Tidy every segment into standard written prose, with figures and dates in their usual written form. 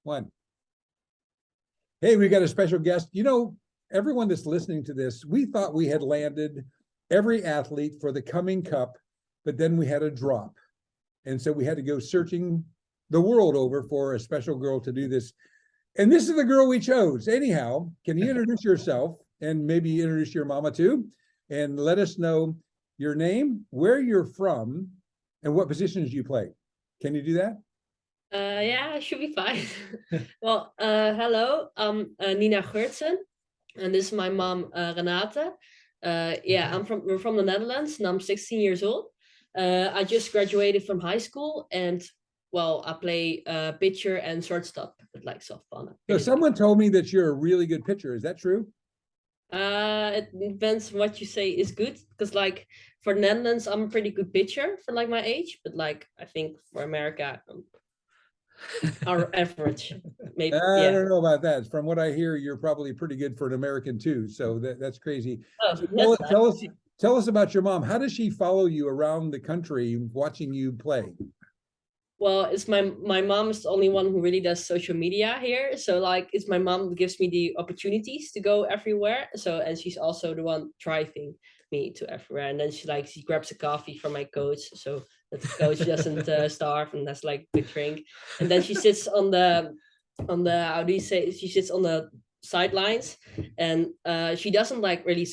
One. Hey, we got a special guest. You know, everyone that's listening to this, we thought we had landed every athlete for the coming cup, but then we had a drop. And so we had to go searching the world over for a special girl to do this. And this is the girl we chose. Anyhow, can you introduce yourself and maybe introduce your mama too? And let us know your name, where you're from, and what positions you play. Can you do that? Yeah, I should be fine. Well, hello, I'm Nina Geurtsen, and this is my mom, Renate. Yeah, we're from the Netherlands, and I'm 16 years old. I just graduated from high school, and well, I play pitcher and shortstop, but like softball. So someone told me that you're a really good pitcher. Is that true? It depends on what you say is good, because like for Netherlands, I'm a pretty good pitcher for like my age, but like I think for America, our average, maybe. I Yeah. don't know about that. From what I hear, you're probably pretty good for an American too. So that's crazy. Oh, So that's nice. tell us about your mom. How does she follow you around the country watching you play? Well, it's my mom is the only one who really does social media here. So like it's my mom who gives me the opportunities to go everywhere. So and she's also the one driving me to everywhere. And then she grabs a coffee from my coach so that the coach doesn't starve and has like good drink. And then she sits on the how do you say, she sits on the sidelines, and she doesn't like really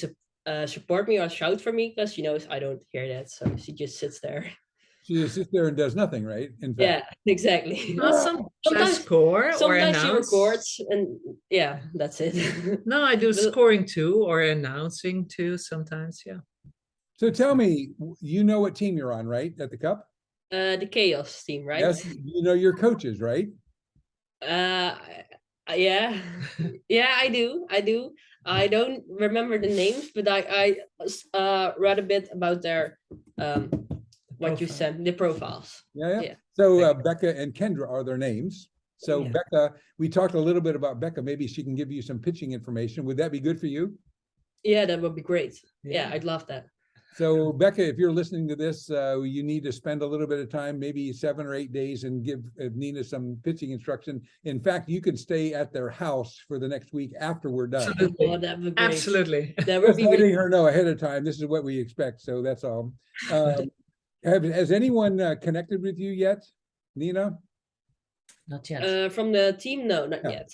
support me or shout for me because she knows I don't hear that. So she just sits there. She just sits there and does nothing, right? In Yeah, fact. exactly. Well, sometimes I Sometimes score or sometimes she announce. records, and yeah, that's it. No, I do But, scoring too, or announcing too sometimes. Yeah. So tell me, you know what team you're on, right? At the Cup? the chaos team, right? Yes, you know your coaches, right? Uh, yeah, yeah, I do. I don't remember the names, but I read a bit about their what you Profile. sent, the profiles. Yeah. Yeah. So Becca and Kendra are their names. So Yeah. Becca, we talked a little bit about Becca. Maybe she can give you some pitching information. Would that be good for you? Yeah, that would be great. Yeah, Yeah. I'd love that. So Becca, if you're listening to this, you need to spend a little bit of time, maybe 7 or 8 days, and give Nina some pitching instruction. In fact, you could stay at their house for the next week after we're done. Absolutely. Oh, that would be great. Absolutely. That would Just be really letting her know ahead of time, this is what we expect. So that's all. Has anyone connected with you yet, Nina? Not yet. from the team. No, not Yeah. yet.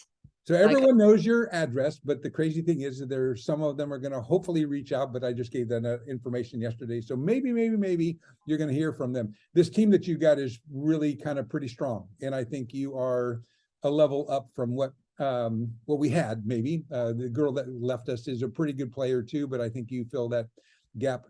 So everyone knows your address, but the crazy thing is that there's some of them are going to hopefully reach out, but I just gave them information yesterday. So maybe you're going to hear from them. This team that you got is really kind of pretty strong. And I think you are a level up from what we had, maybe. The girl that left us is a pretty good player too, but I think you fill that gap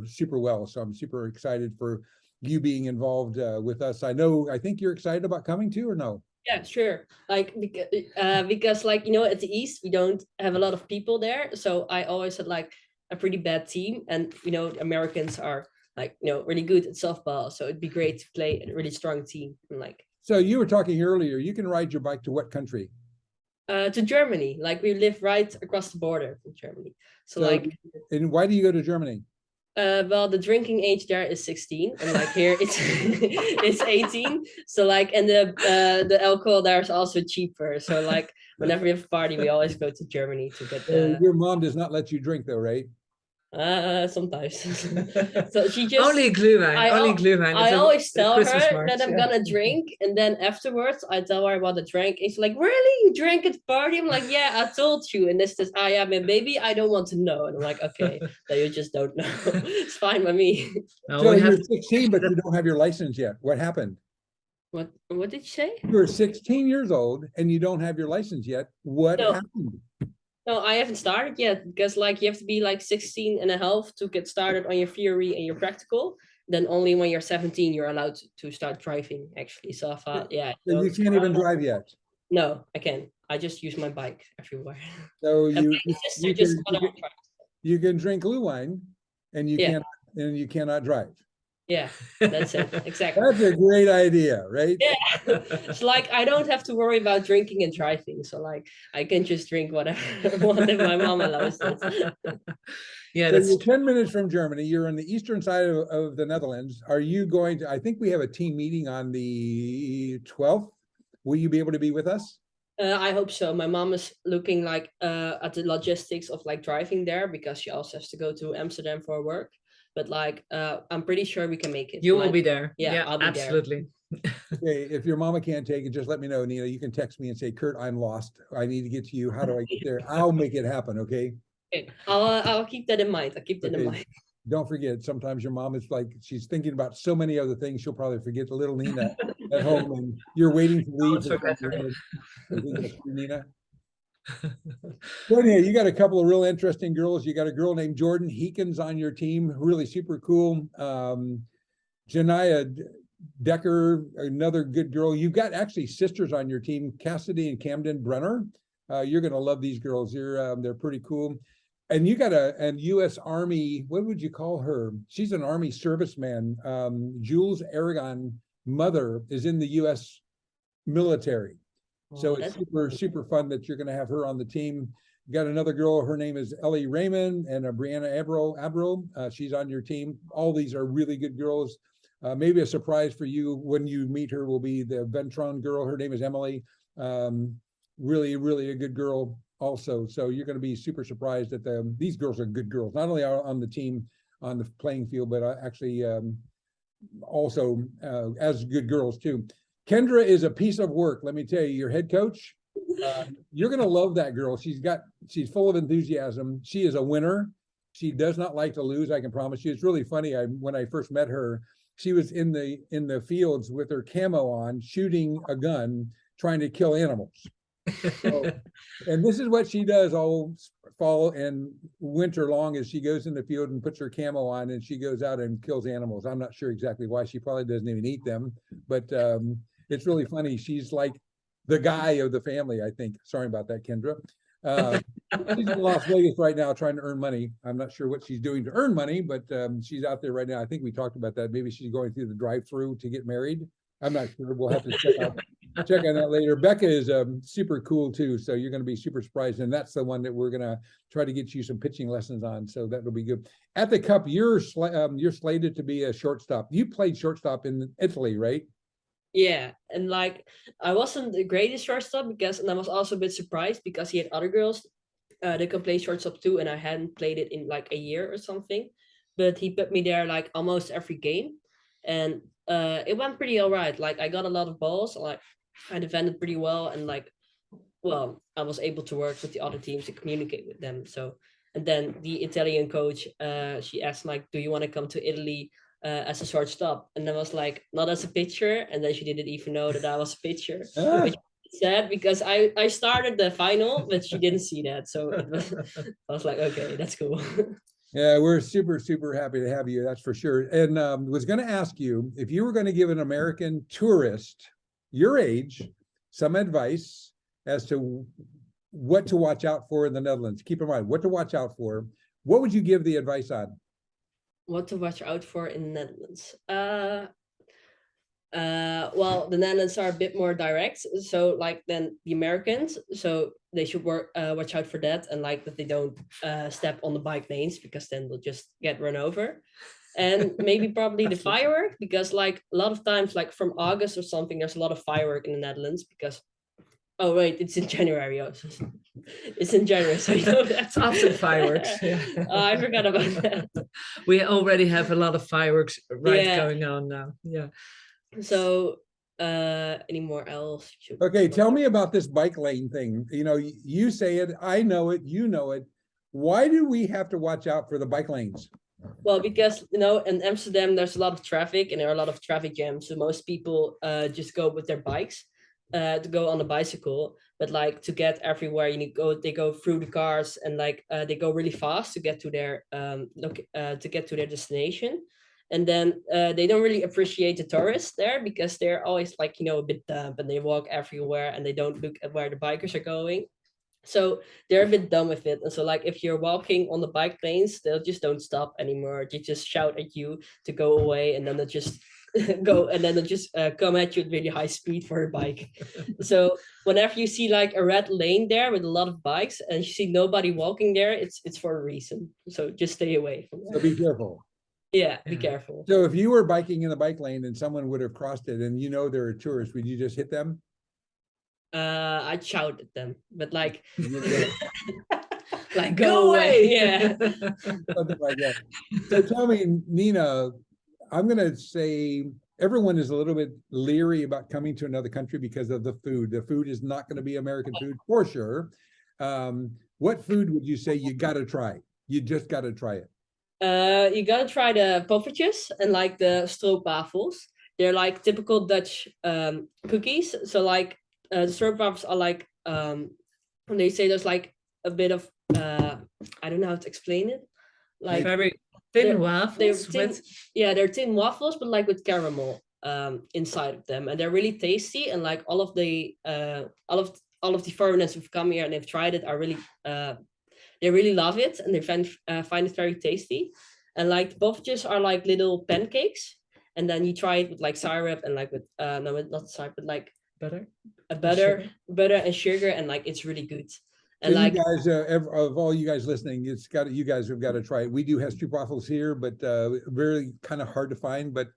super well. So I'm super excited for you being involved with us. I think you're excited about coming too, or no? Yeah, sure. Like because like at the East we don't have a lot of people there, so I always had like a pretty bad team, and Americans are like really good at softball, so it'd be great to play a really strong team and like So you were talking earlier, you can ride your bike to what country? to Germany. Like we live right across the border from Germany, so like and why do you go to Germany? well, the drinking age there is 16, and like here it's it's 18. So like, and the alcohol there is also cheaper. So like, whenever we have a party, we always go to Germany to get the. Your mom does not let you drink though, right? Sometimes. So she just Only Glühwein. Only Glühwein. I always tell her Christmas marks, that I'm yeah. gonna drink, and then afterwards I tell her about the drink. And she's like, "Really? You drank at the party?" I'm like, "Yeah, I told you." And this is, "Ah, yeah, man, baby, I don't want to know." And I'm like, "Okay, then you just don't know. It's fine by me." No, So we have you're 16, but you don't have your license yet. What happened? What did you say? You're 16 years old and you don't have your license yet. What No. happened? No, I haven't started yet, because like you have to be like 16 and a half to get started on your theory and your practical. Then only when you're 17 you're allowed to start driving actually. So I thought, yeah. So you can't even drive yet. No, I can. I just use my bike everywhere. So And my sister just got on track. you can drink Glühwein and Yeah. you cannot drive. Yeah, that's it. Exactly. That's a great idea, right? Yeah. It's like I don't have to worry about drinking and driving. So like I can just drink whatever I want if my mom allows it. Yeah, So that's you're 10 minutes from Germany. You're on the eastern side of the Netherlands. Are you going to, I think we have a team meeting on the 12th. Will you be able to be with us? I hope so. My mom is looking like at the logistics of like driving there because she also has to go to Amsterdam for work. But like I'm pretty sure we can make it. You will Like, be there. yeah, I'll be there. absolutely. Okay, if your mama can't take it, just let me know, Nina. You can text me and say, Kurt, I'm lost. I need to get to you. How do I get there? I'll make it happen, okay? Okay, I'll keep that in mind. I'll keep that in Okay. mind. Don't forget, sometimes your mom is like, she's thinking about so many other things, she'll probably forget the little Nina at home, and you're waiting to leave. Don't forget her. I think that's true, Nina. So anyhow, you got a couple of real interesting girls. You got a girl named Jordan Heekins on your team, really super cool. Janaya Decker, another good girl. You've got actually sisters on your team, Cassidy and Camden Brenner. You're gonna love these girls. They're pretty cool. And you got a U.S. Army, what would you call her? She's an Army serviceman. Jules Aragon mother is in the U.S. military. So it's super, super fun that you're going to have her on the team. You got another girl, her name is Ellie Raymond, and Brianna Abro. She's on your team. All these are really good girls. Maybe a surprise for you when you meet her will be the Ventron girl. Her name is Emily. Really, really a good girl also. So you're going to be super surprised that these girls are good girls. Not only are on the team on the playing field, but actually also as good girls too. Kendra is a piece of work. Let me tell you, your head coach, you're going to love that girl. She's full of enthusiasm. She is a winner. She does not like to lose. I can promise you. It's really funny. When I first met her, she was in the fields with her camo on, shooting a gun, trying to kill animals. So, and this is what she does all fall and winter long, as she goes in the field and puts her camo on and she goes out and kills animals. I'm not sure exactly why. She probably doesn't even eat them, but it's really funny. She's like the guy of the family, I think. Sorry about that, Kendra. She's in Las Vegas right now trying to earn money. I'm not sure what she's doing to earn money, but she's out there right now. I think we talked about that. Maybe she's going through the drive-through to get married. I'm not sure. We'll have to check on that later. Becca is super cool too, so you're going to be super surprised, and that's the one that we're going to try to get you some pitching lessons on. So that'll be good. At the Cup, you're slated to be a shortstop. You played shortstop in Italy, right? Yeah, and like I wasn't the greatest shortstop and I was also a bit surprised because he had other girls that could play shortstop too, and I hadn't played it in like a year or something. But he put me there like almost every game, and it went pretty all right. Like I got a lot of balls, like I defended pretty well, and like well, I was able to work with the other teams and communicate with them. So and then the Italian coach, she asked like, "Do you want to come to Italy?" As a shortstop, and I was like, not as a pitcher, and then she didn't even know that I was a pitcher, which is sad because I started the final, but she didn't see that, so it was, I was like, okay, that's cool. Yeah, we're super, super happy to have you, that's for sure. And was going to ask you if you were going to give an American tourist your age some advice as to what to watch out for in the Netherlands. Keep in mind what to watch out for. What would you give the advice on? What to watch out for in the Netherlands? Well, the Netherlands are a bit more direct, so like than the Americans, so they should watch out for that, and like that they don't step on the bike lanes because then they'll just get run over. And maybe probably the firework, because like a lot of times, like from August or something, there's a lot of firework in the Netherlands because oh wait, it's in January. Oh, it's in January, so you know that's Often fireworks. Yeah. I forgot about that. We already have a lot of fireworks going on now. Yeah. So anymore else? Okay, tell me about this bike lane thing. You know, you say it, I know it, you know it. Why do we have to watch out for the bike lanes? Well, because you know, in Amsterdam there's a lot of traffic and there are a lot of traffic jams. So most people just go with their bikes to go on a bicycle. But like to get everywhere, they go through the cars and like they go really fast to get to their destination. And then they don't really appreciate the tourists there because they're always like, you know, a bit dumb and they walk everywhere and they don't look at where the bikers are going. So they're a bit dumb with it. And so like if you're walking on the bike lanes, they'll just don't stop anymore. They just shout at you to go away, and then they'll just go, and then they'll just come at you at really high speed for a bike. So whenever you see like a red lane there with a lot of bikes and you see nobody walking there, it's for a reason. So just stay away from that. So be careful. Yeah, be careful. So if you were biking in the bike lane and someone would have crossed it and you know they're a tourist, would you just hit them? I'd shout at them, but like, Yeah, like Go away. Yeah. something like that. So tell me, Nina, I'm gonna say everyone is a little bit leery about coming to another country because of the food. The food is not going to be American food for sure. What food would you say you got to try? You just got to try it. You gotta try the poffertjes and like the stroopwafels. They're like typical Dutch cookies. So like the stroopwafels are like when they say there's like a bit of I don't know how to explain it. Like Very thin they're waffles thin, with yeah, they're tin waffles, but like with caramel inside of them, and they're really tasty. And like all of the foreigners who've come here and they've tried it are really they really love it, and they find it very tasty. And like the poffertjes are like little pancakes, and then you try it with like syrup and like with no, not syrup, but like butter. a Sugar. butter and sugar, and like it's really good. So And you like guys, of all you guys listening, you guys have got to try it. We do have stroopwafels here, but very kind of hard to find. But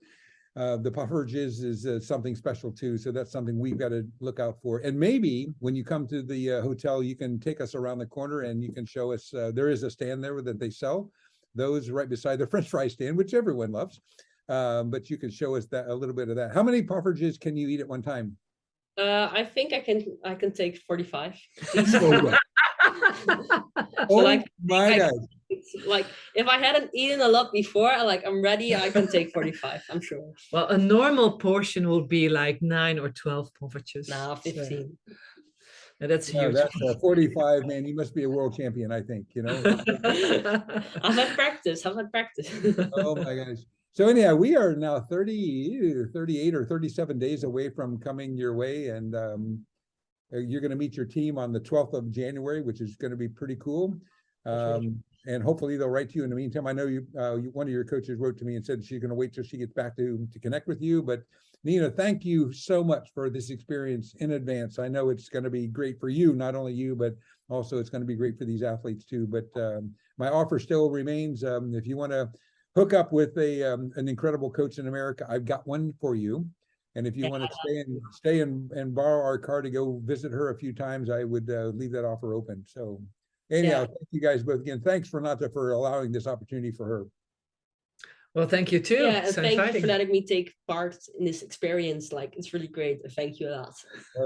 the pufferges is something special too. So that's something we've got to look out for. And maybe when you come to the hotel, you can take us around the corner and you can show us. There is a stand there that they sell those right beside the French fry stand, which everyone loves. But you can show us that a little bit of that. How many pufferges can you eat at one time? I think I can take 45. Oh, yeah. Oh Like my God. it's like if I hadn't eaten a lot before, I'm ready, I can take 45, I'm sure. Well, a normal portion will be like 9 or 12 poffertjes. Now So, 15. that's No, huge. that's 45, man. You must be a world champion, I think, you know. I've had practice. I've had practice. Oh my gosh. So anyhow, we are now 30, 38 or 37 days away from coming your way. And you're going to meet your team on the 12th of January, which is going to be pretty cool. And hopefully they'll write to you in the meantime. I know one of your coaches wrote to me and said she's going to wait till she gets back to connect with you. But Nina, thank you so much for this experience in advance. I know it's going to be great for you, not only you, but also it's going to be great for these athletes too. But my offer still remains. If you want to hook up with an incredible coach in America, I've got one for you. And if you want to stay and borrow our car to go visit her a few times, I would leave that offer open. So anyhow, thank you guys both again. Thanks for allowing this opportunity for her. Well, thank you too. Yeah, and So thank you inviting. for letting me take part in this experience. Like, it's really great. Thank you a lot.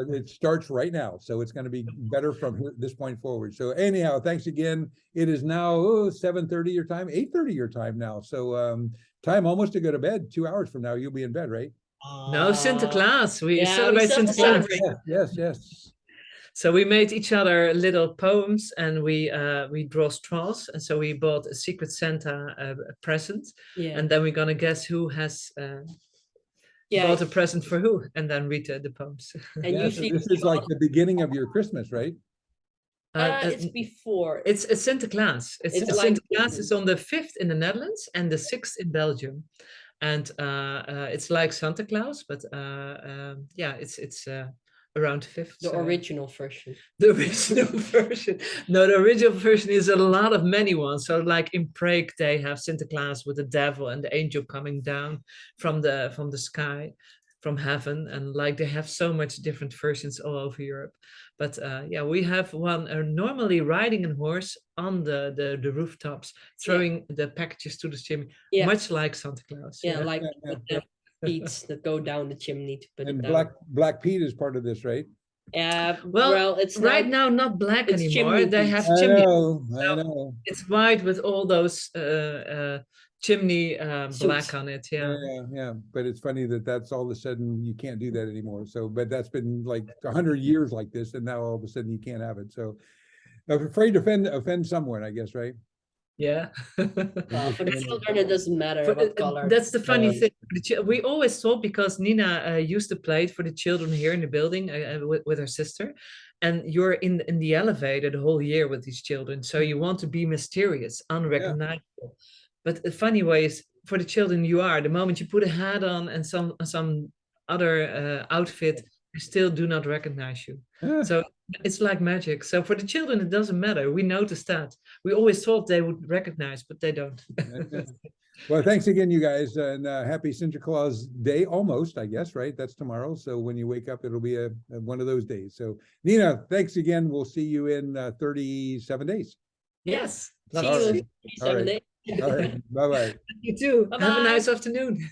It starts right now, so it's going to be better from this point forward. So anyhow, thanks again. It is now 7:30 your time, 8:30 your time now. So time almost to go to bed. 2 hours from now, you'll be in bed, right? No, Sinterklaas. We yeah, celebrate we still Sinterklaas. celebrate. Yes. So we made each other little poems, and we draw straws, and so we bought a Secret Santa present, Yeah. and then we're gonna guess who has bought a present for who, and then read the poems. And Yeah, usually so this is like the beginning of your Christmas, right? it's before. It's Sinterklaas. It's like Sinterklaas is on the 5th in the Netherlands and the 6th in Belgium, and it's like Santa Claus, but yeah, it's around 5th. The original version. The original version. No, the original version is a lot of many ones. So like in Prague, they have Sinterklaas with the devil and the angel coming down from the sky, from heaven. And like they have so much different versions all over Europe. But yeah, we have one normally riding a horse on the rooftops, throwing the packages to the chimney, much like Santa Claus. Like with the beats that go down the chimney to put and it down. Black Pete is part of this, right? Well, it's right now not black anymore. They have chimney. I know. It's white with all those chimney black on it. Yeah. But it's funny that that's all of a sudden you can't do that anymore. So, but that's been like 100 years like this, and now all of a sudden you can't have it. So, I'm afraid to offend someone, I guess, right? Yeah. For the children, it doesn't matter what color. That's the funny thing. We always thought, because Nina used to play it for the children here in the building with her sister, and you're in the elevator the whole year with these children, so you want to be mysterious, unrecognizable. But the funny way is, for the children, you are. The moment you put a hat on and some other outfit, they still do not recognize you. So it's like magic. So for the children, it doesn't matter. We noticed that. We always thought they would recognize, but they don't. Well, thanks again, you guys, and happy Santa Claus Day, almost, I guess, right? That's tomorrow. So when you wake up, it'll be one of those days. So Nina, thanks again. We'll see you in 37 days. Yes. See All you right. in 7 days. All right. Bye-bye. You too. Have a Bye-bye. nice afternoon.